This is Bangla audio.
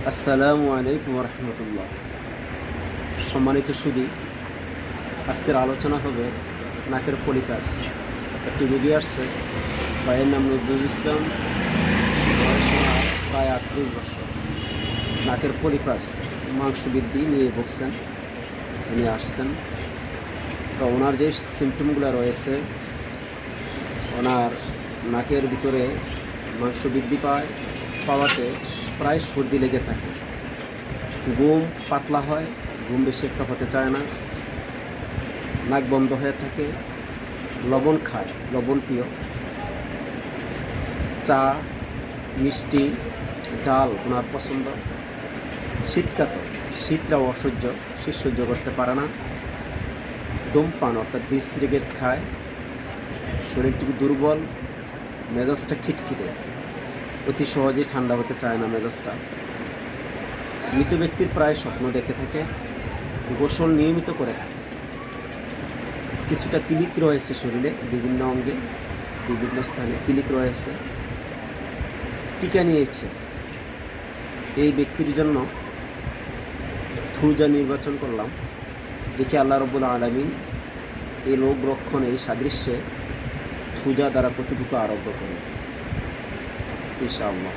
আসসালামু আলাইকুম রহমতুল্লাহ। সম্মানিত সুধী, আজকের আলোচনা হবে নাকের পলিপাস। একটি রোগী আসছে, ভাইয়ের নাম নজরুল ইসলাম, বয়স ওনার প্রায় 38 বছর। নাকের পলিপাস মাংস বৃদ্ধি নিয়ে ভুগছেন, উনি আসছেন। তো ওনার যে সিমটমগুলো রয়েছে, ওনার নাকের ভিতরে মাংস বৃদ্ধি পাওয়াতে প্রায় সর্দি লেগে থাকে, ঘুম পাতলা হয়, ঘুম বেশি একটা হতে চায় না, নাক বন্ধ হয়ে থাকে, লবণ খায়, লবণ প্রিয়, চা, মিষ্টি, জাল ওনার পছন্দ, শীতকাতর, শীতটাও অসহ্য, শীত সহ্য করতে পারে না, ধূমপান অর্থাৎ বিষ সিগারেট খায়, শরীরটুকু দুর্বল, মেজাজটা খিটখিটে, অতি সহজেই ঠান্ডা হতে চায় না মেজাজটা। মৃত ব্যক্তির প্রায় স্বপ্ন দেখে থাকে, গোসল নিয়মিত করে থাকে, কিছুটা তিলিক রয়েছে শরীরে, বিভিন্ন অঙ্গে বিভিন্ন স্থানে তিলিক রয়েছে, টিকা নিয়েছে। এই ব্যক্তির জন্য থুজা নির্বাচন করলাম, দেখি আল্লাহ রব্বুল আলামিন এই রোগ রক্ষণ এই সাদৃশ্যে থুজা দ্বারা কতটুকু আরোগ্য করে ইনশাআল্লাহ।